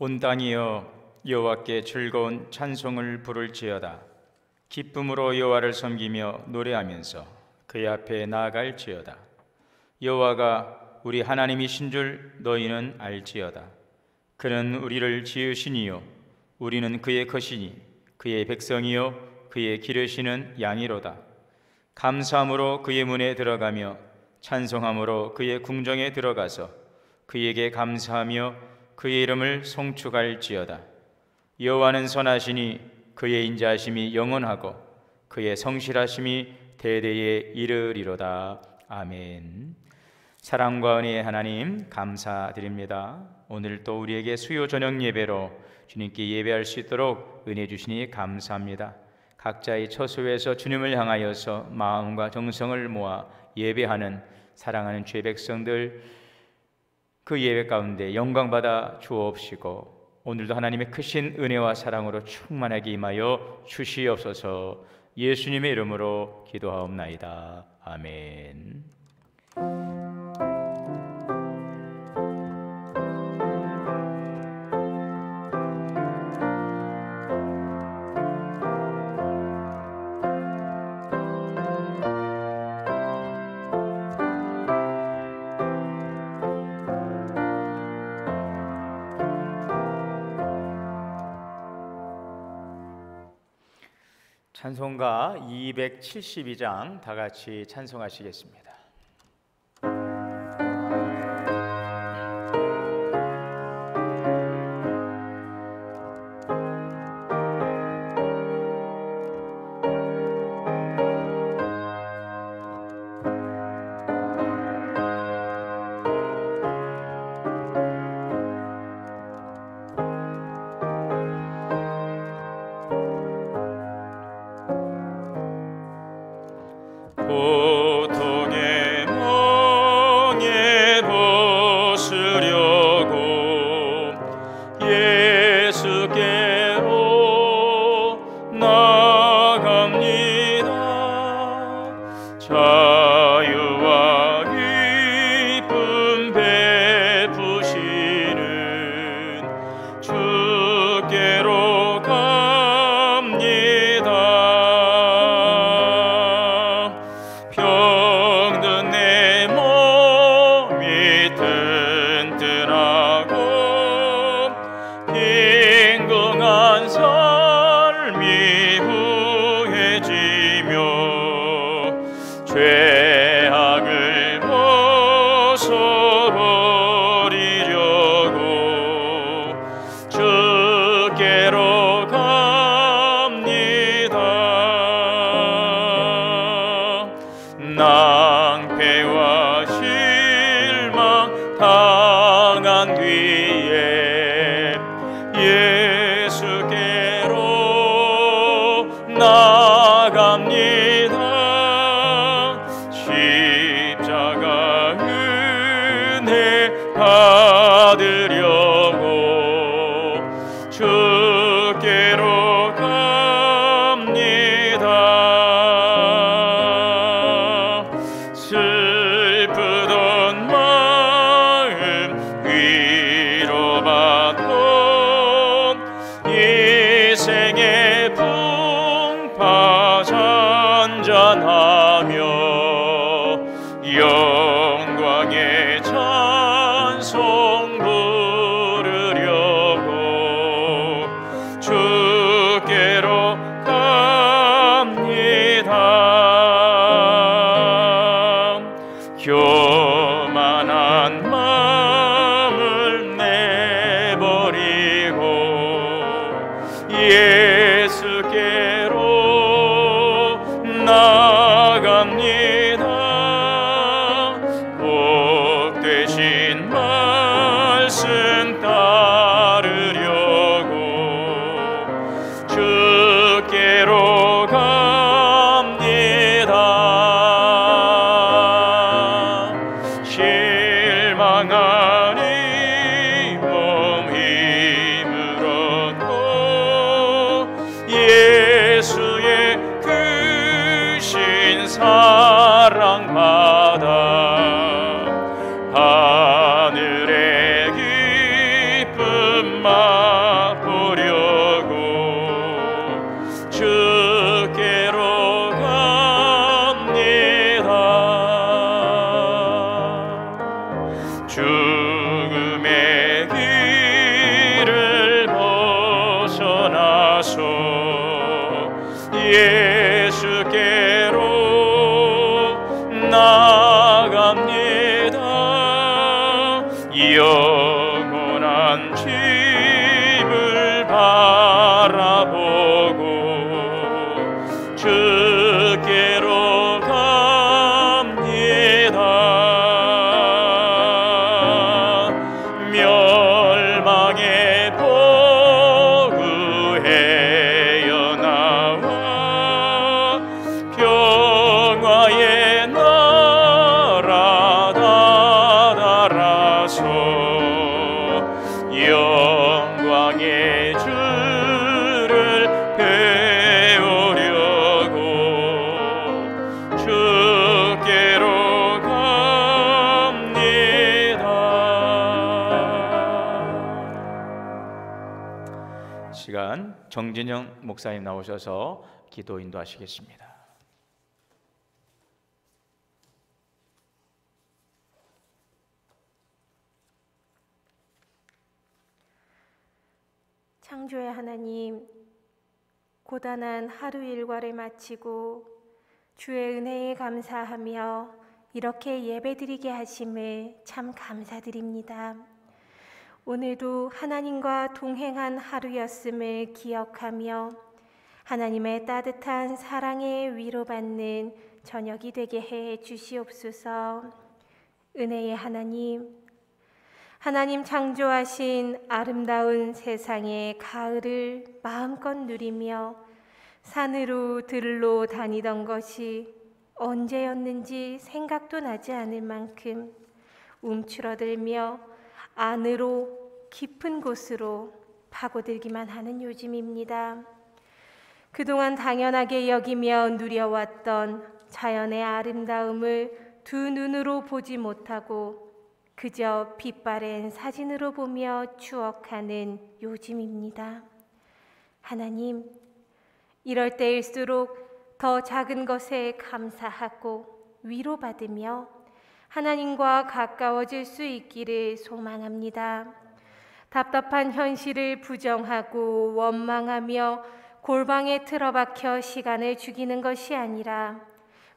온 땅이여 여호와께 즐거운 찬송을 부를지어다. 기쁨으로 여호와를 섬기며 노래하면서 그의 앞에 나아갈지어다. 여호와가 우리 하나님이신 줄 너희는 알지어다. 그는 우리를 지으시니요 우리는 그의 것이니 그의 백성이요 그의 기르시는 양이로다. 감사함으로 그의 문에 들어가며 찬송함으로 그의 궁정에 들어가서 그에게 감사하며 그의 이름을 송축할지어다. 여호와는 선하시니 그의 인자하심이 영원하고 그의 성실하심이 대대에 이르리로다. 아멘. 사랑과 은혜의 하나님 감사드립니다. 오늘 또 우리에게 수요 저녁 예배로 주님께 예배할 수 있도록 은혜 주시니 감사합니다. 각자의 처소에서 주님을 향하여서 마음과 정성을 모아 예배하는 사랑하는 주의 백성들, 그 예배 가운데 영광받아 주옵시고 오늘도 하나님의 크신 은혜와 사랑으로 충만하게 임하여 주시옵소서. 예수님의 이름으로 기도하옵나이다. 아멘. 찬송가 272장 다 같이 찬송하시겠습니다. 고통의 멍에 벗으려고 예수께로 나갑니다. 자유와 기쁨 베푸시는 주께로 갑니다. 병든 내 몸이 튼튼하고 빈궁한 삶이 후해지며 죄악을 벗어버리려고 주께로 갑니다. 낭패와 실망 당한 뒤에 예수께로 나갑니다. 십자가 은혜 받으려고 주께로 갑니다. 슬프던 마음 위로받고 이 생의 풍파 잔잔하며 영광의 찬송 부르려고 주께로 갑니다. 교만한 마음을 내버리고 예수께로 나갑니다. 복 되신 말씀 따르려고 주께로 갑니다. 실망하니 몸 힘을 얻고 예수의 크신 사랑 받아 하늘의 기쁨 시간 정진영 목사님 나오셔서 기도 인도하시겠습니다. 창조의 하나님, 고단한 하루 일과를 마치고 주의 은혜에 감사하며 이렇게 예배드리게 하심을 참 감사드립니다. 오늘도 하나님과 동행한 하루였음을 기억하며 하나님의 따뜻한 사랑에 위로받는 저녁이 되게 해 주시옵소서. 은혜의 하나님, 하나님 창조하신 아름다운 세상의 가을을 마음껏 누리며 산으로 들로 다니던 것이 언제였는지 생각도 나지 않을 만큼 움츠러들며 안으로 깊은 곳으로 파고들기만 하는 요즘입니다. 그동안 당연하게 여기며 누려왔던 자연의 아름다움을 두 눈으로 보지 못하고 그저 빛바랜 사진으로 보며 추억하는 요즘입니다. 하나님, 이럴 때일수록 더 작은 것에 감사하고 위로받으며 하나님과 가까워질 수 있기를 소망합니다. 답답한 현실을 부정하고 원망하며 골방에 틀어박혀 시간을 죽이는 것이 아니라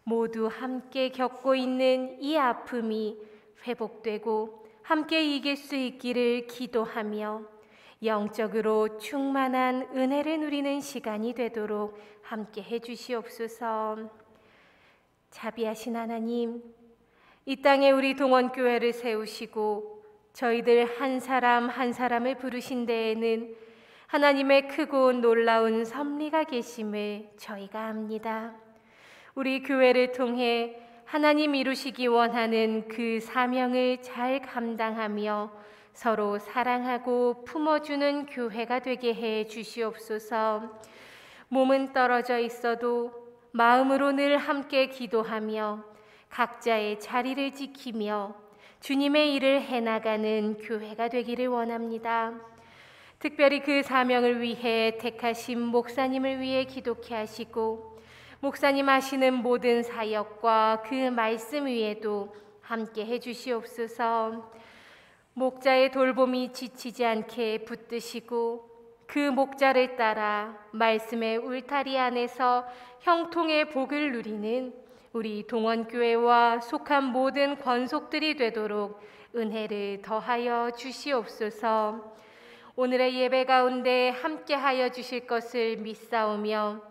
모두 함께 겪고 있는 이 아픔이 회복되고 함께 이길 수 있기를 기도하며 영적으로 충만한 은혜를 누리는 시간이 되도록 함께 해주시옵소서. 자비하신 하나님, 이 땅에 우리 동원교회를 세우시고 저희들 한 사람 한 사람을 부르신 데에는 하나님의 크고 놀라운 섭리가 계심을 저희가 압니다. 우리 교회를 통해 하나님 이루시기 원하는 그 사명을 잘 감당하며 서로 사랑하고 품어주는 교회가 되게 해 주시옵소서. 몸은 떨어져 있어도 마음으로 늘 함께 기도하며 각자의 자리를 지키며 주님의 일을 해나가는 교회가 되기를 원합니다. 특별히 그 사명을 위해 택하신 목사님을 위해 기도케 하시고 목사님 하시는 모든 사역과 그 말씀 위에도 함께 해주시옵소서. 목자의 돌봄이 지치지 않게 붙드시고 그 목자를 따라 말씀의 울타리 안에서 형통의 복을 누리는 우리 동원교회와 속한 모든 권속들이 되도록 은혜를 더하여 주시옵소서. 오늘의 예배 가운데 함께하여 주실 것을 믿사오며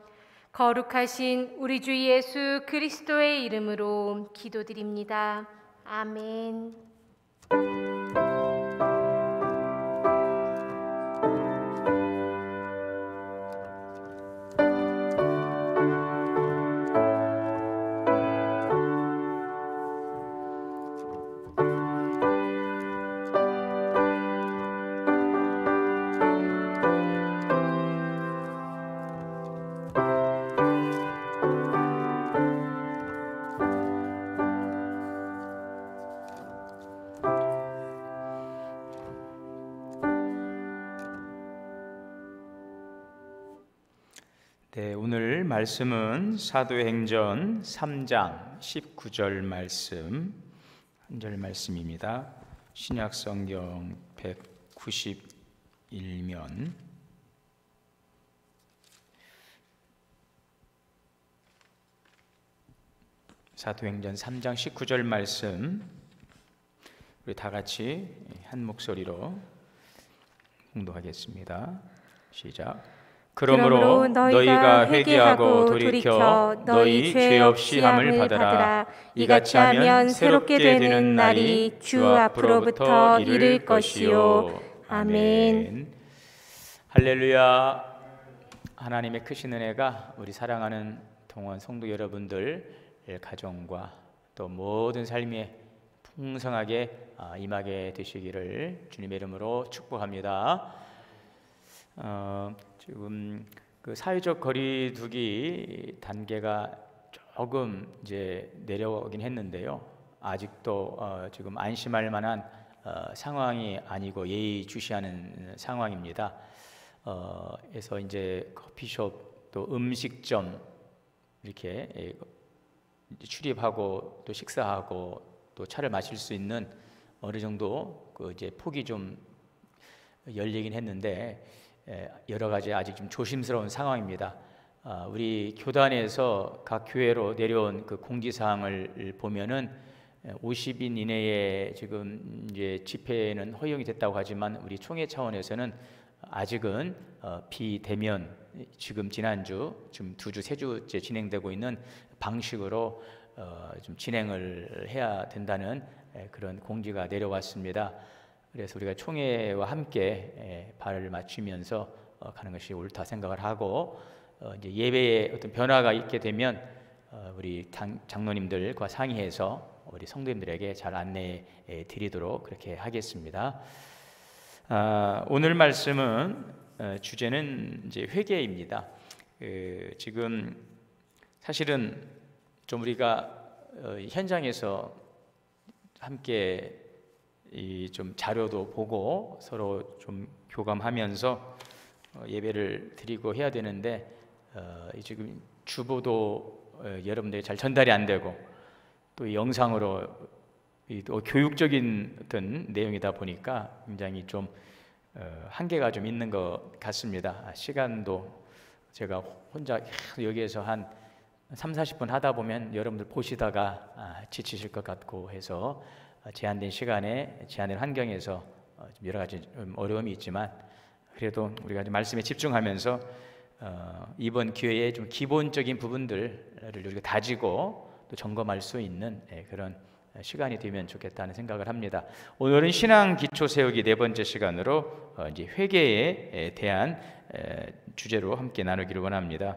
거룩하신 우리 주 예수 그리스도의 이름으로 기도드립니다. 아멘. 네, 오늘 말씀은 사도행전 3장 19절 말씀, 한 절 말씀입니다. 신약성경 191면 사도행전 3장 19절 말씀, 우리 다 같이 한 목소리로 공독하겠습니다. 시작. 그러므로 너희가 회개하고 돌이켜 너희 죄 없이 함을 받으라. 이같이 하면 새롭게 되는 날이 주 앞으로부터 이를 것이요. 아멘. 할렐루야. 하나님의 크신 은혜가 우리 사랑하는 동원 성도 여러분들 가정과 또 모든 삶에 풍성하게 임하게 되시기를 주님의 이름으로 축복합니다. 지금 그 사회적 거리두기 단계가 조금 이제 내려오긴 했는데요. 아직도 지금 안심할 만한 상황이 아니고 예의주시하는 상황입니다. 에서 이제 커피숍 또 음식점 이렇게 출입하고 또 식사하고 또 차를 마실 수 있는 어느 정도 그 이제 폭이 좀 열리긴 했는데 여러 가지 아직 좀 조심스러운 상황입니다. 우리 교단에서 각 교회로 내려온 그 공지사항을 보면은 50인 이내에 지금 이제 집회는 허용이 됐다고 하지만 우리 총회 차원에서는 아직은 비대면 지금 지난주 지금 2주 3주째 진행되고 있는 방식으로 좀 진행을 해야 된다는 그런 공지가 내려왔습니다. 그래서 우리가 총회와 함께 발을 맞추면서 가는 것이 옳다 생각을 하고 이제 예배에 어떤 변화가 있게 되면 우리 장로님들과 상의해서 우리 성도님들에게 잘 안내해 드리도록 그렇게 하겠습니다. 오늘 말씀은 주제는 이제 회개입니다. 지금 사실은 좀 우리가 현장에서 함께 좀 자료도 보고 서로 좀 교감하면서 예배를 드리고 해야 되는데 지금 주보도 여러분들이 잘 전달이 안 되고 또 영상으로 또 교육적인 어떤 내용이다 보니까 굉장히 좀 한계가 좀 있는 것 같습니다. 시간도 제가 혼자 여기에서 한 30-40분 하다 보면 여러분들 보시다가 지치실 것 같고 해서 제한된 시간에 제한된 환경에서 좀 여러 가지 좀 어려움이 있지만 그래도 우리가 말씀에 집중하면서 이번 기회에 좀 기본적인 부분들을 우리가 다지고 또 점검할 수 있는 그런 시간이 되면 좋겠다는 생각을 합니다. 오늘은 신앙 기초 세우기 4번째 시간으로 이제 회개에 대한 주제로 함께 나누기를 원합니다.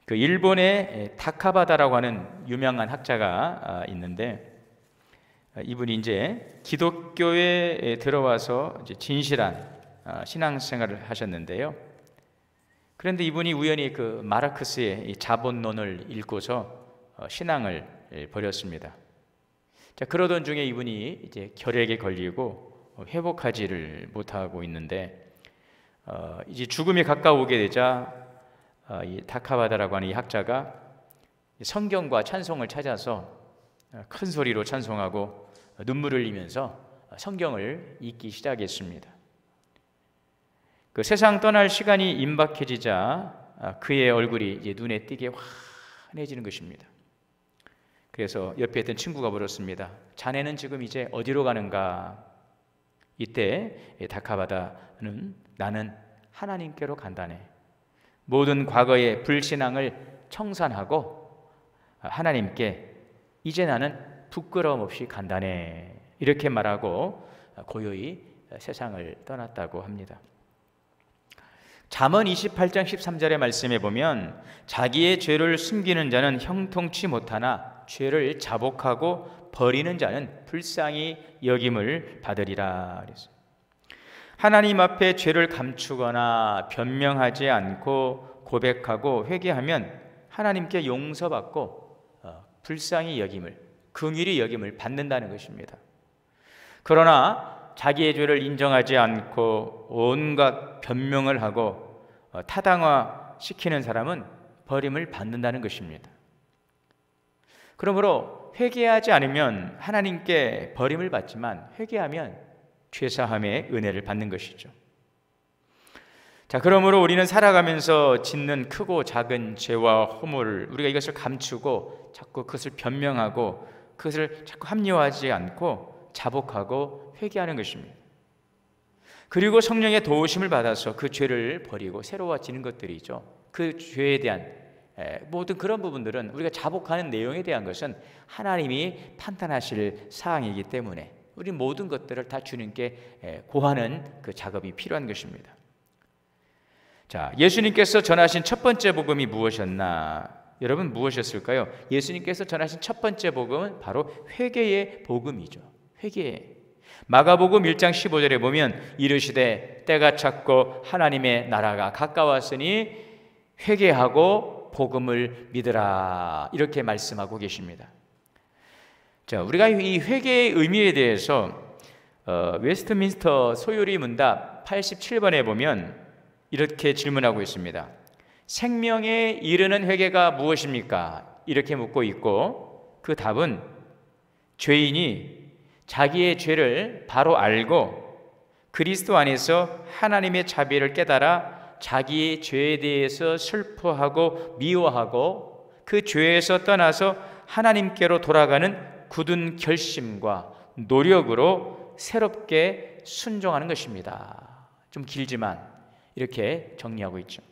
그 일본의 타카바다라고 하는 유명한 학자가 있는데 이분이 이제 기독교에 들어와서 이제 진실한 신앙생활을 하셨는데요. 그런데 이분이 우연히 그 마르크스의 이 자본론을 읽고서 신앙을 버렸습니다. 자, 그러던 중에 이분이 이제 결핵에 걸리고 회복하지를 못하고 있는데 이제 죽음이 가까우게 되자 이 타카바다라고 하는 이 학자가 성경과 찬송을 찾아서 큰 소리로 찬송하고 눈물을 흘리면서 성경을 읽기 시작했습니다. 그 세상 떠날 시간이 임박해지자 그의 얼굴이 이제 눈에 띄게 환해지는 것입니다. 그래서 옆에 있던 친구가 물었습니다. 자네는 지금 이제 어디로 가는가? 이때 다카바다는 나는 하나님께로 간다네. 모든 과거의 불신앙을 청산하고 하나님께 이제 나는 부끄러움 없이 간다네. 이렇게 말하고 고요히 세상을 떠났다고 합니다. 잠언 28장 13절의 말씀에 보면 자기의 죄를 숨기는 자는 형통치 못하나 죄를 자복하고 버리는 자는 불쌍히 여김을 받으리라 그랬어요. 하나님 앞에 죄를 감추거나 변명하지 않고 고백하고 회개하면 하나님께 용서받고 불쌍히 여김을, 긍휼히 여김을 받는다는 것입니다. 그러나 자기의 죄를 인정하지 않고 온갖 변명을 하고 타당화시키는 사람은 버림을 받는다는 것입니다. 그러므로 회개하지 않으면 하나님께 버림을 받지만 회개하면 죄사함의 은혜를 받는 것이죠. 자, 그러므로 우리는 살아가면서 짓는 크고 작은 죄와 허물을 우리가 이것을 감추고 자꾸 그것을 변명하고 그것을 자꾸 합리화하지 않고 자복하고 회개하는 것입니다. 그리고 성령의 도우심을 받아서 그 죄를 버리고 새로워지는 것들이죠. 그 죄에 대한 모든 그런 부분들은 우리가 자복하는 내용에 대한 것은 하나님이 판단하실 사항이기 때문에 우리 모든 것들을 다 주님께 고하는 그 작업이 필요한 것입니다. 자, 예수님께서 전하신 첫 번째 복음이 무엇이었나? 여러분 무엇이었을까요? 예수님께서 전하신 첫 번째 복음은 바로 회개의 복음이죠. 회개. 마가복음 1장 15절에 보면 이르시되 때가 찼고 하나님의 나라가 가까웠으니 회개하고 복음을 믿으라 이렇게 말씀하고 계십니다. 자, 우리가 이 회개의 의미에 대해서 웨스트민스터 소요리 문답 87번에 보면 이렇게 질문하고 있습니다. 생명에 이르는 회개가 무엇입니까? 이렇게 묻고 있고, 그 답은 죄인이 자기의 죄를 바로 알고 그리스도 안에서 하나님의 자비를 깨달아 자기의 죄에 대해서 슬퍼하고 미워하고 그 죄에서 떠나서 하나님께로 돌아가는 굳은 결심과 노력으로 새롭게 순종하는 것입니다. 좀 길지만 이렇게 정리하고 있죠.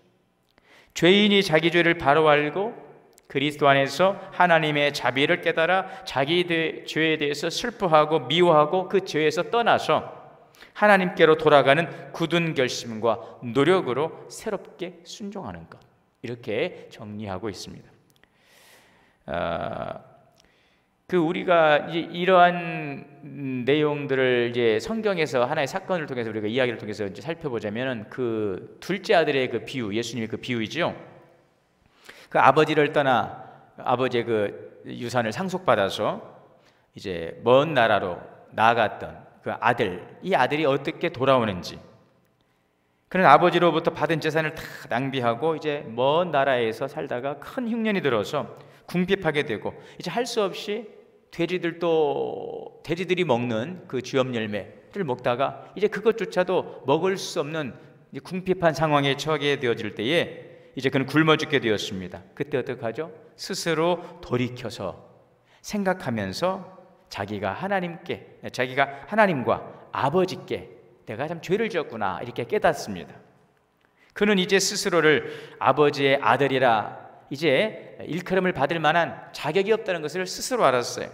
죄인이 자기 죄를 바로 알고 그리스도 안에서 하나님의 자비를 깨달아 자기 죄에 대해서 슬퍼하고 미워하고 그 죄에서 떠나서 하나님께로 돌아가는 굳은 결심과 노력으로 새롭게 순종하는 것, 이렇게 정리하고 있습니다. 우리가 이제 이러한 내용들을 이제 성경에서 하나의 사건을 통해서 우리가 이야기를 통해서 이제 살펴보자면 그 둘째 아들의 그 비유, 예수님의 그 비유이죠. 그 아버지를 떠나 아버지의 그 유산을 상속받아서 이제 먼 나라로 나아갔던 그 아들, 이 아들이 어떻게 돌아오는지, 그는 아버지로부터 받은 재산을 다 낭비하고 이제 먼 나라에서 살다가 큰 흉년이 들어서 궁핍하게 되고 이제 할 수 없이 돼지들이 먹는 그 쥐염 열매를 먹다가 이제 그것조차도 먹을 수 없는 궁핍한 상황에 처하게 되어질 때에 이제 그는 굶어 죽게 되었습니다. 그때 어떻게 하죠? 스스로 돌이켜서 생각하면서 자기가 하나님과 아버지께 내가 참 죄를 지었구나 이렇게 깨닫습니다. 그는 이제 스스로를 아버지의 아들이라 이제 일컬음을 받을 만한 자격이 없다는 것을 스스로 알았어요.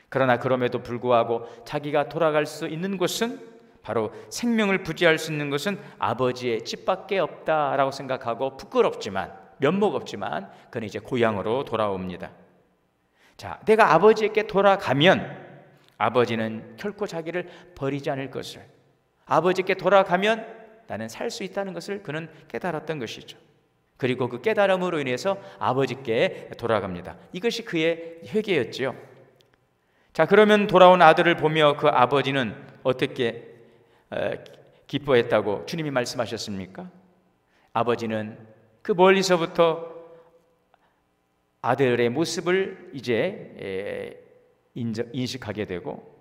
그러나 그럼에도 불구하고 자기가 돌아갈 수 있는 곳은, 바로 생명을 부지할 수 있는 것은 아버지의 집밖에 없다라고 생각하고 부끄럽지만 면목 없지만 그는 이제 고향으로 돌아옵니다. 자, 내가 아버지에게 돌아가면 아버지는 결코 자기를 버리지 않을 것을, 아버지께 돌아가면 나는 살 수 있다는 것을 그는 깨달았던 것이죠. 그리고 그 깨달음으로 인해서 아버지께 돌아갑니다. 이것이 그의 회개였지요. 자, 그러면 돌아온 아들을 보며 그 아버지는 어떻게 기뻐했다고 주님이 말씀하셨습니까? 아버지는 그 멀리서부터 아들의 모습을 이제 인식하게 되고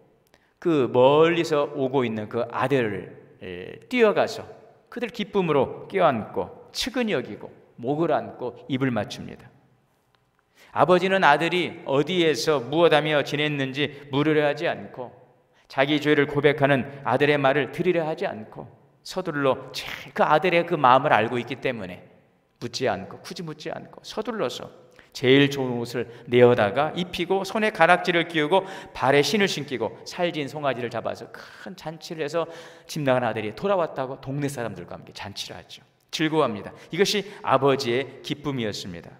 그 멀리서 오고 있는 그 아들을 뛰어가서 그들 기쁨으로 껴안고 측은히 여기고 목을 안고 입을 맞춥니다. 아버지는 아들이 어디에서 무엇하며 지냈는지 물으려 하지 않고 자기 죄를 고백하는 아들의 말을 들으려 하지 않고 서둘러 그 아들의 그 마음을 알고 있기 때문에 굳이 묻지 않고 서둘러서 제일 좋은 옷을 내어다가 입히고 손에 가락지를 끼우고 발에 신을 신기고 살진 송아지를 잡아서 큰 잔치를 해서 집 나간 아들이 돌아왔다고 동네 사람들과 함께 잔치를 하죠. 즐거워합니다. 이것이 아버지의 기쁨이었습니다.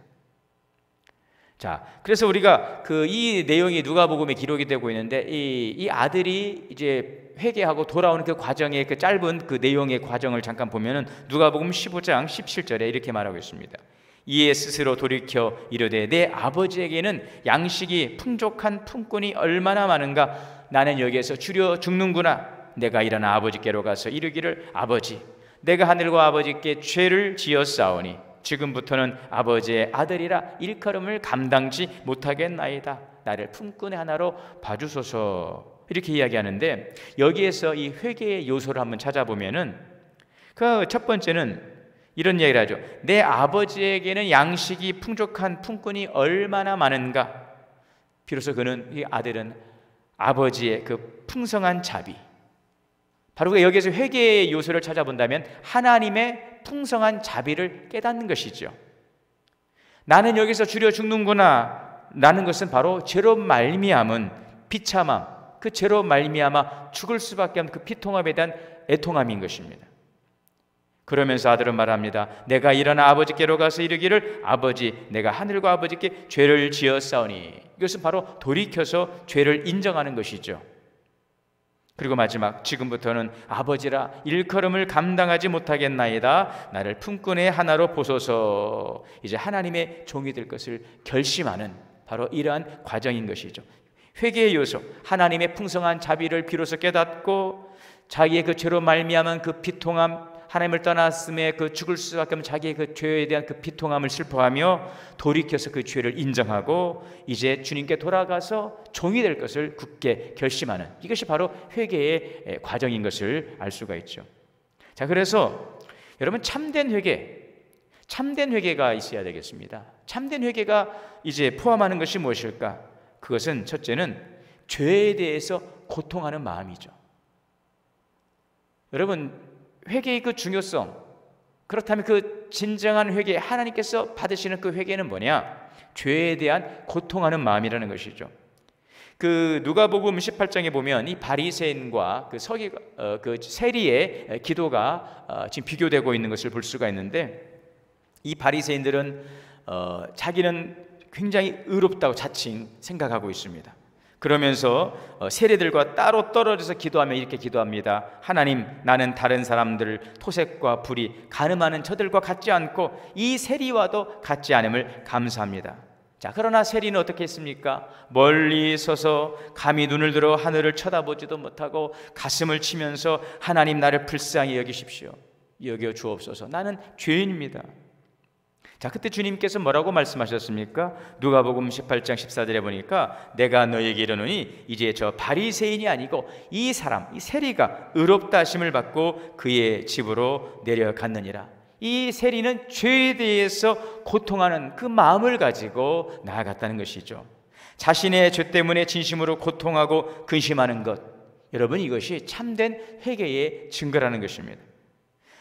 자, 그래서 우리가 이 내용이 누가복음에 기록이 되고 있는데 이 아들이 이제 회개하고 돌아오는 그 과정의 그 짧은 그 내용의 과정을 잠깐 보면은 누가복음 15장 17절에 이렇게 말하고 있습니다. 이에 스스로 돌이켜 이르되 내 아버지에게는 양식이 풍족한 품꾼이 얼마나 많은가. 나는 여기에서 주려 죽는구나. 내가 일어나 아버지께로 가서 이르기를 아버지, 내가 하늘과 아버지께 죄를 지었사오니 지금부터는 아버지의 아들이라 일컬음을 감당지 못하겠나이다. 나를 품꾼의 하나로 봐주소서. 이렇게 이야기하는데 여기에서 이 회개의 요소를 한번 찾아보면은 그 첫 번째는 이런 이야기를 하죠. 내 아버지에게는 양식이 풍족한 품꾼이 얼마나 많은가. 비로소 이 아들은 아버지의 그 풍성한 자비, 바로 여기에서 회개의 요소를 찾아본다면 하나님의 풍성한 자비를 깨닫는 것이죠. 나는 여기서 주려 죽는구나 라는 것은 바로 죄로 말미암은 비참함, 그 죄로 말미암아 죽을 수밖에 없는 그 피통함에 대한 애통함인 것입니다. 그러면서 아들은 말합니다. 내가 일어나 아버지께로 가서 이르기를 아버지, 내가 하늘과 아버지께 죄를 지었사오니. 이것은 바로 돌이켜서 죄를 인정하는 것이죠. 그리고 마지막, 지금부터는 아버지라 일컬음을 감당하지 못하겠나이다. 나를 품꾼의 하나로 보소서. 이제 하나님의 종이 될 것을 결심하는 바로 이러한 과정인 것이죠. 회개의 요소, 하나님의 풍성한 자비를 비로소 깨닫고 자기의 그 죄로 말미암은 그 비통함, 하나님을 떠났음에 그 죽을 수밖에 없는 자기의 그 죄에 대한 그 비통함을 슬퍼하며 돌이켜서 그 죄를 인정하고 이제 주님께 돌아가서 종이 될 것을 굳게 결심하는, 이것이 바로 회개의 과정인 것을 알 수가 있죠. 자, 그래서 여러분, 참된 회개가 있어야 되겠습니다. 참된 회개가 이제 포함하는 것이 무엇일까? 그것은 첫째는 죄에 대해서 고통하는 마음이죠. 여러분, 회개의 그 중요성, 그렇다면 그 진정한 회개, 하나님께서 받으시는 그 회개는 뭐냐? 죄에 대한 고통하는 마음이라는 것이죠. 그 누가복음 18장에 보면 이 바리새인과 그 세리의 기도가 지금 비교되고 있는 것을 볼 수가 있는데, 이 바리새인들은 자기는 굉장히 의롭다고 자칭 생각하고 있습니다. 그러면서 세리들과 따로 떨어져서 기도하며 이렇게 기도합니다. 하나님, 나는 다른 사람들 토색과 불의, 간음하는 저들과 같지 않고 이 세리와도 같지 않음을 감사합니다. 자, 그러나 세리는 어떻게 했습니까? 멀리 서서 감히 눈을 들어 하늘을 쳐다보지도 못하고 가슴을 치면서 하나님, 나를 불쌍히 여기십시오. 여겨 주옵소서. 나는 죄인입니다. 자, 그때 주님께서 뭐라고 말씀하셨습니까? 누가복음 18장 14절에 보니까 내가 너에게 이르노니 이제 저 바리새인이 아니고 이 사람, 이 세리가 의롭다 하심을 받고 그의 집으로 내려갔느니라. 이 세리는 죄에 대해서 고통하는 그 마음을 가지고 나아갔다는 것이죠. 자신의 죄 때문에 진심으로 고통하고 근심하는 것, 여러분, 이것이 참된 회개의 증거라는 것입니다.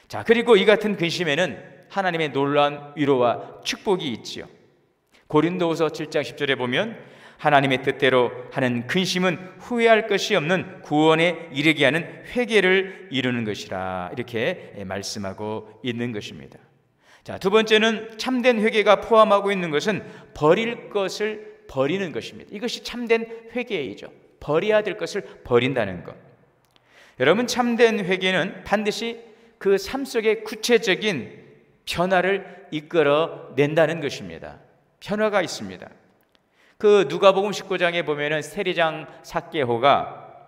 자, 그리고 이 같은 근심에는 하나님의 놀라운 위로와 축복이 있지요. 고린도후서 7장 10절에 보면 하나님의 뜻대로 하는 근심은 후회할 것이 없는 구원에 이르게 하는 회개를 이루는 것이라, 이렇게 말씀하고 있는 것입니다. 자, 두 번째는 참된 회개가 포함하고 있는 것은 버릴 것을 버리는 것입니다. 이것이 참된 회개이죠. 버려야 될 것을 버린다는 것. 여러분, 참된 회개는 반드시 그 삶 속에 구체적인 변화를 이끌어낸다는 것입니다. 변화가 있습니다. 그 누가복음 19장에 보면은 세리장 삭개오가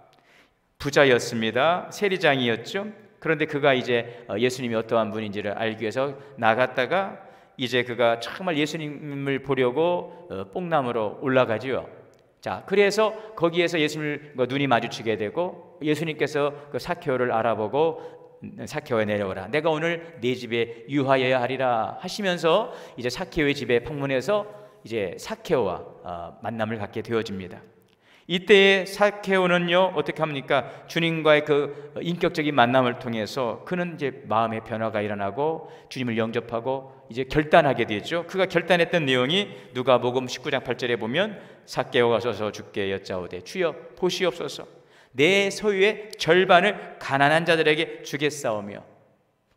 부자였습니다. 세리장이었죠. 그런데 그가 이제 예수님이 어떠한 분인지를 알기 위해서 나갔다가 이제 그가 정말 예수님을 보려고 뽕나무로 올라가지요. 자, 그래서 거기에서 예수님과 눈이 마주치게 되고 예수님께서 그 삭개오를 알아보고 삭개오에 내려오라, 내가 오늘 네 집에 유하여야 하리라 하시면서 이제 삭개오의 집에 방문해서 이제 삭개오와 만남을 갖게 되어집니다. 이때에 삭개오는요 어떻게 합니까? 주님과의 그 인격적인 만남을 통해서 그는 이제 마음의 변화가 일어나고 주님을 영접하고 이제 결단하게 되죠. 그가 결단했던 내용이 누가복음 19장 8절에 보면 삭개오가 서서 주께 여짜오되 주여 보시옵소서, 내 소유의 절반을 가난한 자들에게 주겠사오며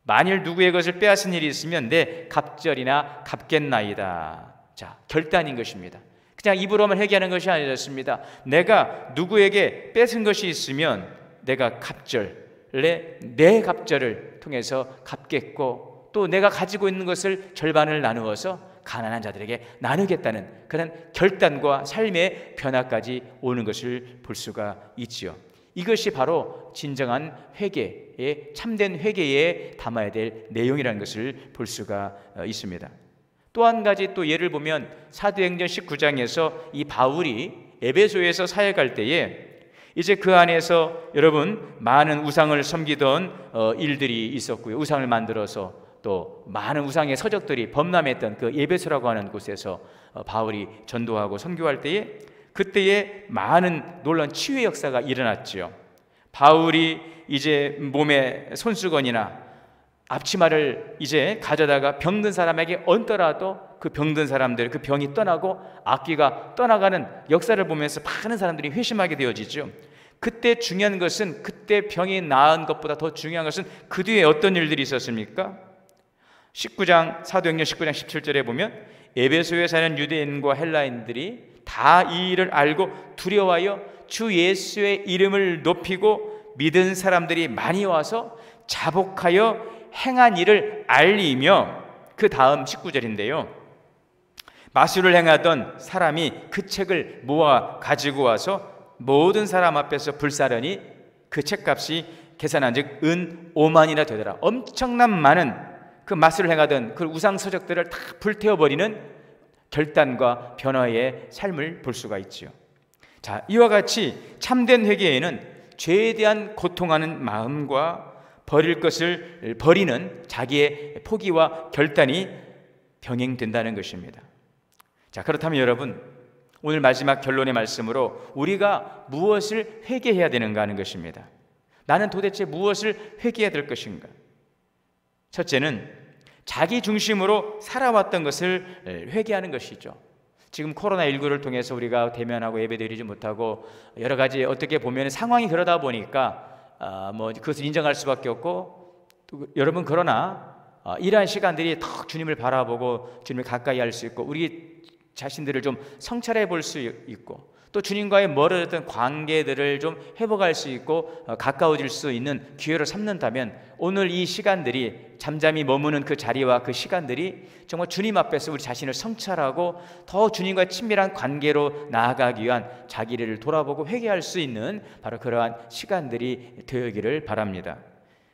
만일 누구의 것을 빼앗은 일이 있으면 내 갑절이나 갚겠나이다. 자, 결단인 것입니다. 그냥 입으로만 회개하는 것이 아니었습니다. 내가 누구에게 뺏은 것이 있으면 내가 내 갑절을 통해서 갚겠고 또 내가 가지고 있는 것을 절반을 나누어서 가난한 자들에게 나누겠다는 그런 결단과 삶의 변화까지 오는 것을 볼 수가 있지요. 이것이 바로 진정한 회개의, 참된 회개에 담아야 될 내용이라는 것을 볼 수가 있습니다. 또 한 가지 또 예를 보면 사도행전 19장에서 이 바울이 에베소에서 사역할 때에 이제 그 안에서 여러분 많은 우상을 섬기던 일들이 있었고요. 우상을 만들어서 또 많은 우상의 서적들이 범람했던 그 에베소라고 하는 곳에서 바울이 전도하고 선교할 때에 그때에 많은 놀라운 치유의 역사가 일어났지요. 바울이 이제 몸에 손수건이나 앞치마를 이제 가져다가 병든 사람에게 얹더라도 그 병든 사람들, 그 병이 떠나고 악귀가 떠나가는 역사를 보면서 많은 사람들이 회심하게 되어지죠. 그때 중요한 것은, 그때 병이 나은 것보다 더 중요한 것은 그 뒤에 어떤 일들이 있었습니까? 사도행전 19장 17절에 보면 에베소에 사는 유대인과 헬라인들이 다 이 일을 알고 두려워하여 주 예수의 이름을 높이고 믿은 사람들이 많이 와서 자복하여 행한 일을 알리며, 그 다음 19절인데요, 마술을 행하던 사람이 그 책을 모아 가지고 와서 모든 사람 앞에서 불사르니 그 책값이 계산한 즉 은 5만이나 되더라. 엄청난 많은 그 마술을 행하던 그 우상 서적들을 다 불태워버리는 결단과 변화의 삶을 볼 수가 있지요. 자, 이와 같이 참된 회개에는 죄에 대한 고통하는 마음과 버릴 것을 버리는 자기의 포기와 결단이 병행된다는 것입니다. 자, 그렇다면 여러분, 오늘 마지막 결론의 말씀으로 우리가 무엇을 회개해야 되는가 하는 것입니다. 나는 도대체 무엇을 회개해야 될 것인가? 첫째는 자기 중심으로 살아왔던 것을 회개하는 것이죠. 지금 코로나19를 통해서 우리가 대면하고 예배드리지 못하고 여러 가지 어떻게 보면 상황이 그러다 보니까 그것을 인정할 수밖에 없고, 또 여러분, 그러나 이러한 시간들이 더 주님을 바라보고 주님을 가까이 할 수 있고 우리 자신들을 좀 성찰해 볼 수 있고 또 주님과의 멀어졌던 관계들을 좀 회복할 수 있고 가까워질 수 있는 기회로 삼는다면 오늘 이 시간들이 잠잠히 머무는 그 자리와 그 시간들이 정말 주님 앞에서 우리 자신을 성찰하고 더 주님과의 친밀한 관계로 나아가기 위한 자기를 돌아보고 회개할 수 있는 바로 그러한 시간들이 되어기를 바랍니다.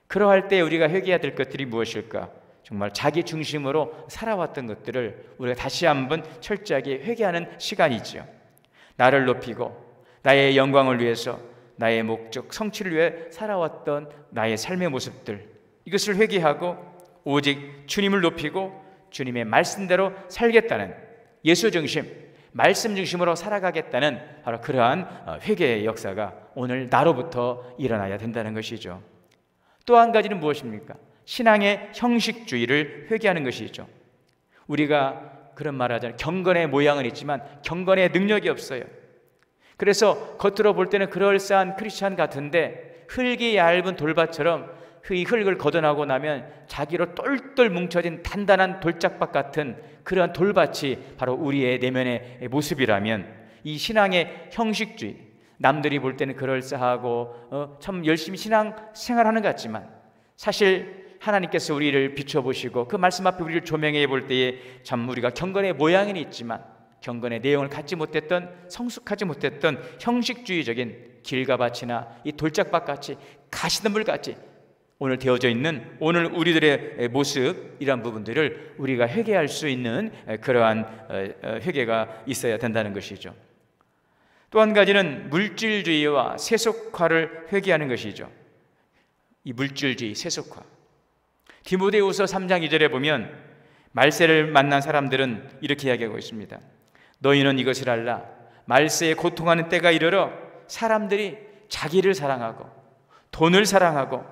그러할 때 우리가 회개해야 될 것들이 무엇일까? 정말 자기 중심으로 살아왔던 것들을 우리가 다시 한번 철저하게 회개하는 시간이지요. 나를 높이고 나의 영광을 위해서, 나의 목적 성취를 위해 살아왔던 나의 삶의 모습들, 이것을 회개하고 오직 주님을 높이고 주님의 말씀대로 살겠다는 예수 중심, 말씀 중심으로 살아가겠다는 바로 그러한 회개의 역사가 오늘 나로부터 일어나야 된다는 것이죠. 또 한 가지는 무엇입니까? 신앙의 형식주의를 회개하는 것이죠. 우리가 그런 말 하잖아요. 경건의 모양은 있지만 경건의 능력이 없어요. 그래서 겉으로 볼 때는 그럴싸한 크리스찬 같은데 흙이 얇은 돌밭처럼 이 흙을 걷어나고 나면 자기로 똘똘 뭉쳐진 단단한 돌짝밭 같은 그러한 돌밭이 바로 우리의 내면의 모습이라면, 이 신앙의 형식주의, 남들이 볼 때는 그럴싸하고 참 열심히 신앙 생활하는 것 같지만 사실 하나님께서 우리를 비춰보시고 그 말씀 앞에 우리를 조명해 볼 때에 참 우리가 경건의 모양은 있지만 경건의 내용을 갖지 못했던, 성숙하지 못했던 형식주의적인 길가밭이나 이 돌짝밭같이 가시덤불같이 오늘 되어져 있는 오늘 우리들의 모습, 이러한 부분들을 우리가 회개할 수 있는 그러한 회개가 있어야 된다는 것이죠. 또 한 가지는 물질주의와 세속화를 회개하는 것이죠. 이 물질주의, 세속화, 디모데후서 3장 2절에 보면 말세를 만난 사람들은 이렇게 이야기하고 있습니다. 너희는 이것을 알라. 말세에 고통하는 때가 이르러 사람들이 자기를 사랑하고 돈을 사랑하고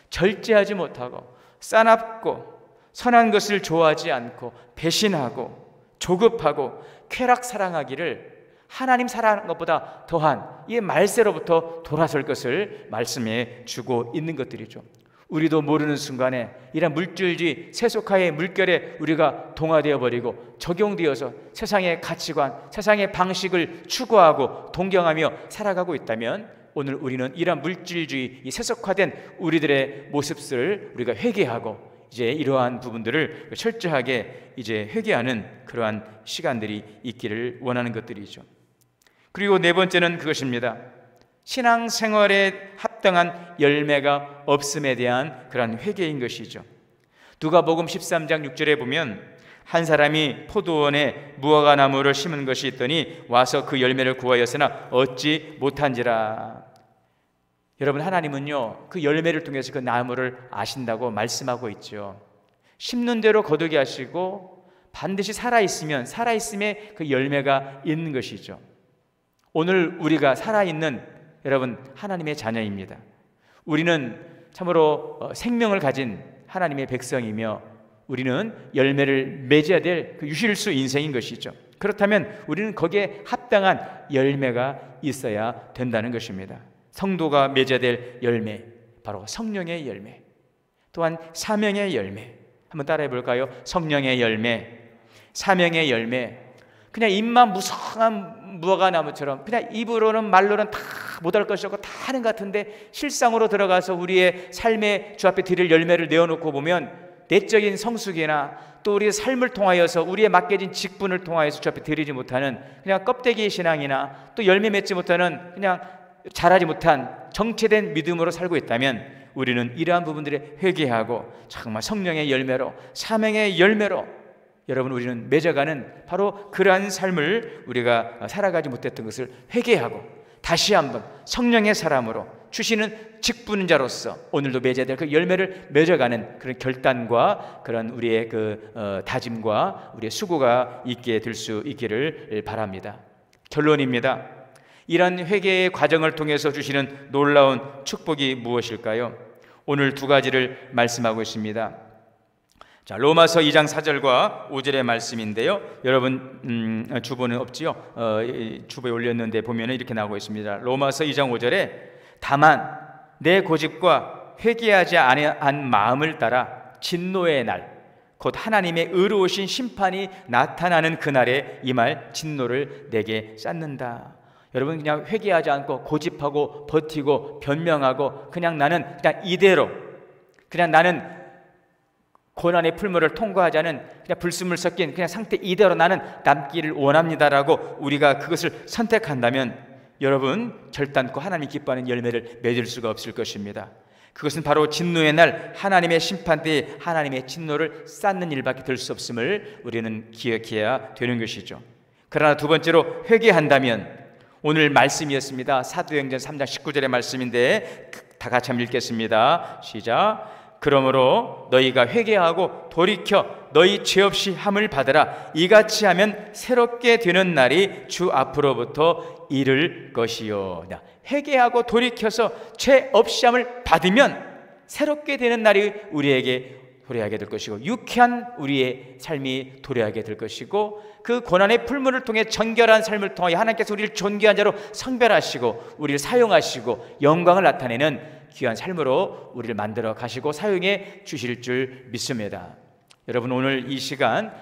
절제하지 못하고 싸납고 선한 것을 좋아하지 않고 배신하고 조급하고 쾌락 사랑하기를 하나님 사랑하는 것보다 더한 이 말세로부터 돌아설 것을 말씀해 주고 있는 것들이죠. 우리도 모르는 순간에 이런 물질주의, 세속화의 물결에 우리가 동화되어 버리고 적용되어서 세상의 가치관, 세상의 방식을 추구하고 동경하며 살아가고 있다면 오늘 우리는 이런 물질주의, 이 세속화된 우리들의 모습을 우리가 회개하고 이제 이러한 부분들을 철저하게 이제 회개하는 그러한 시간들이 있기를 원하는 것들이죠. 그리고 네 번째는 그것입니다. 신앙생활에 합당한 열매가 없음에 대한 그런 회개인 것이죠. 누가복음 13장 6절에 보면 한 사람이 포도원에 무화과 나무를 심은 것이 있더니 와서 그 열매를 구하였으나 얻지 못한지라. 여러분, 하나님은요 그 열매를 통해서 그 나무를 아신다고 말씀하고 있죠. 심는 대로 거두게 하시고 반드시 살아있으면 살아있음에 그 열매가 있는 것이죠. 오늘 우리가 살아있는 여러분 하나님의 자녀입니다. 우리는 참으로 생명을 가진 하나님의 백성이며 우리는 열매를 맺어야 될 그 유실수 인생인 것이죠. 그렇다면 우리는 거기에 합당한 열매가 있어야 된다는 것입니다. 성도가 맺어야 될 열매, 바로 성령의 열매, 또한 사명의 열매. 한번 따라해 볼까요? 성령의 열매, 사명의 열매. 그냥 입만 무성한 무화과 나무처럼 그냥 입으로는 말로는 다 못할 것이 없고 다 하는 것 같은데 실상으로 들어가서 우리의 삶의 주 앞에 드릴 열매를 내어놓고 보면 내적인 성숙이나 또 우리의 삶을 통하여서 우리의 맡겨진 직분을 통하여서 주 앞에 드리지 못하는 그냥 껍데기 신앙이나 또 열매 맺지 못하는 그냥 자라지 못한 정체된 믿음으로 살고 있다면 우리는 이러한 부분들에 회개하고 정말 성령의 열매로, 사명의 열매로 여러분 우리는 맺어가는 바로 그러한 삶을 우리가 살아가지 못했던 것을 회개하고 다시 한번 성령의 사람으로 주시는 직분인 자로서 오늘도 맺어야 될 그 열매를 맺어가는 그런 결단과 그런 우리의 다짐과 우리의 수고가 있게 될 수 있기를 바랍니다. 결론입니다. 이러한 회개의 과정을 통해서 주시는 놀라운 축복이 무엇일까요? 오늘 두 가지를 말씀하고 있습니다. 자, 로마서 2장 4절과 5절의 말씀인데요. 여러분 주보는 없지요? 주보에 올렸는데 보면 이렇게 나오고 있습니다. 로마서 2장 5절에 다만 내 고집과 회개하지 아니한 마음을 따라 진노의 날 곧 하나님의 의로우신 심판이 나타나는 그날에 이 말 진노를 내게 쌓는다. 여러분 그냥 회개하지 않고 고집하고 버티고 변명하고 그냥 나는 그냥 이대로 그냥 나는 고난의 풀무를 통과하지 않은 그냥 불순물 섞인 그냥 상태 이대로 나는 남기를 원합니다라고 우리가 그것을 선택한다면 여러분 결단코 하나님이 기뻐하는 열매를 맺을 수가 없을 것입니다. 그것은 바로 진노의 날 하나님의 심판 때에 하나님의 진노를 쌓는 일밖에 될 수 없음을 우리는 기억해야 되는 것이죠. 그러나 두 번째로 회개한다면 오늘 말씀이었습니다. 사도행전 3장 19절의 말씀인데 다 같이 한번 읽겠습니다. 시작. 그러므로 너희가 회개하고 돌이켜 너희 죄 없이 함을 받으라. 이같이 하면 새롭게 되는 날이 주 앞으로부터 이를 것이요. 회개하고 돌이켜서 죄 없이 함을 받으면 새롭게 되는 날이 우리에게 도래하게 될 것이고 유쾌한 우리의 삶이 도래하게 될 것이고 그 고난의 풀무를 통해 정결한 삶을 통하여 하나님께서 우리를 존귀한 자로 성별하시고 우리를 사용하시고 영광을 나타내는 귀한 삶으로 우리를 만들어 가시고 사용해 주실 줄 믿습니다. 여러분 오늘 이 시간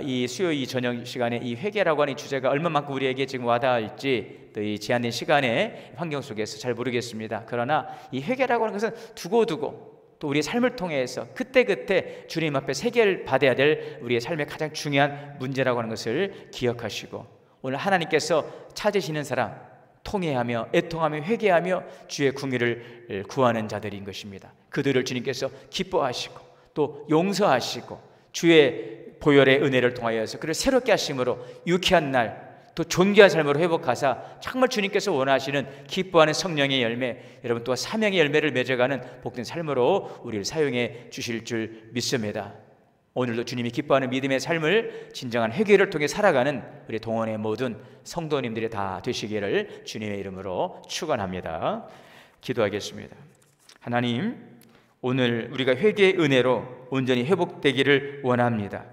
이 수요일 저녁 시간에 이 회개라고 하는 주제가 얼마만큼 우리에게 지금 와닿을지 또 이 제한된 시간의 환경 속에서 잘 모르겠습니다. 그러나 이 회개라고 하는 것은 두고두고 또 우리의 삶을 통해서 그때그때 주님 앞에 세계를 받아야 될 우리의 삶의 가장 중요한 문제라고 하는 것을 기억하시고 오늘 하나님께서 찾으시는 사람 통회하며 애통하며 회개하며 주의 궁의를 구하는 자들인 것입니다. 그들을 주님께서 기뻐하시고 또 용서하시고 주의 보혈의 은혜를 통하여서 그를 새롭게 하심으로 유쾌한 날 또 존귀한 삶으로 회복하사 정말 주님께서 원하시는 기뻐하는 성령의 열매 여러분 또 사명의 열매를 맺어가는 복된 삶으로 우리를 사용해 주실 줄 믿습니다. 오늘도 주님이 기뻐하는 믿음의 삶을 진정한 회개를 통해 살아가는 우리 동원의 모든 성도님들이 다 되시기를 주님의 이름으로 축원합니다. 기도하겠습니다. 하나님 오늘 우리가 회개의 은혜로 온전히 회복되기를 원합니다.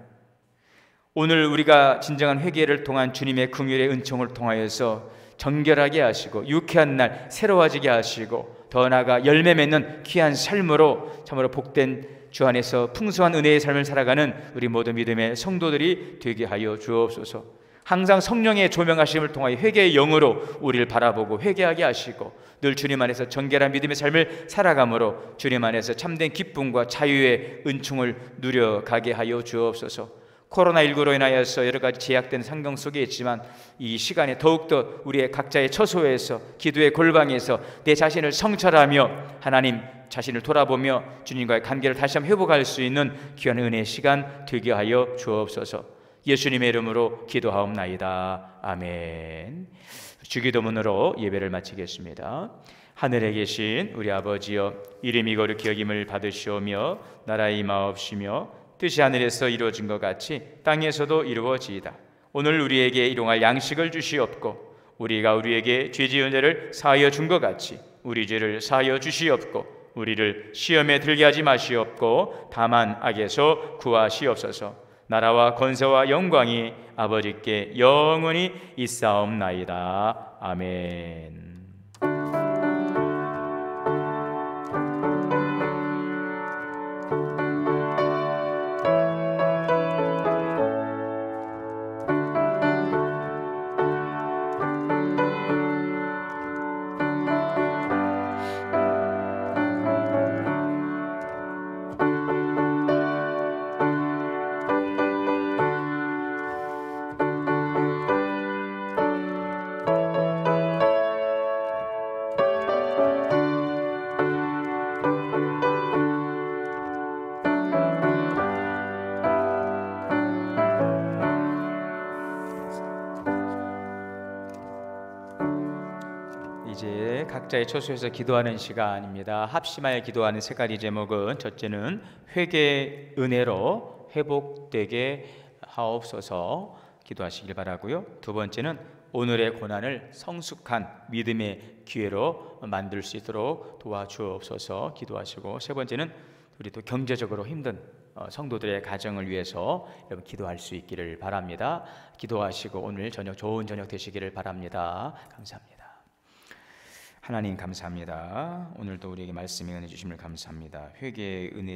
오늘 우리가 진정한 회개를 통한 주님의 긍휼의 은총을 통하여서 정결하게 하시고 유쾌한 날 새로워지게 하시고 더 나아가 열매 맺는 귀한 삶으로 참으로 복된 주 안에서 풍성한 은혜의 삶을 살아가는 우리 모든 믿음의 성도들이 되게 하여 주옵소서. 항상 성령의 조명하심을 통하여 회개의 영으로 우리를 바라보고 회개하게 하시고 늘 주님 안에서 정결한 믿음의 삶을 살아감으로 주님 안에서 참된 기쁨과 자유의 은총을 누려가게 하여 주옵소서. 코로나19로 인하여서 여러 가지 제약된 상경 속에 있지만 이 시간에 더욱더 우리의 각자의 처소에서 기도의 골방에서 내 자신을 성찰하며 하나님 자신을 돌아보며 주님과의 관계를 다시 한번 회복할 수 있는 귀한 은혜의 시간 되게 하여 주옵소서. 예수님의 이름으로 기도하옵나이다. 아멘. 주기도문으로 예배를 마치겠습니다. 하늘에 계신 우리 아버지여 이름이 거룩히 여김을 받으시오며 나라의 임하옵시며 뜻이 하늘에서 이루어진 것 같이 땅에서도 이루어지이다. 오늘 우리에게 일용할 양식을 주시옵고 우리가 우리에게 죄 지은 죄를 사하여 준 것 같이 우리 죄를 사하여 주시옵고 우리를 시험에 들게 하지 마시옵고 다만 악에서 구하시옵소서. 나라와 권세와 영광이 아버지께 영원히 있사옵나이다. 아멘. 각자의 처소에서 기도하는 시간입니다. 합심하여 기도하는 세 가지 제목은 첫째는 회개의 은혜로 회복되게 하옵소서 기도하시길 바라고요. 두 번째는 오늘의 고난을 성숙한 믿음의 기회로 만들 수 있도록 도와주옵소서 기도하시고, 세 번째는 우리 또 경제적으로 힘든 성도들의 가정을 위해서 여러분 기도할 수 있기를 바랍니다. 기도하시고 오늘 저녁 좋은 저녁 되시기를 바랍니다. 감사합니다. 하나님 감사합니다. 오늘도 우리에게 말씀에 은혜 주심을 감사합니다. 회개의 은혜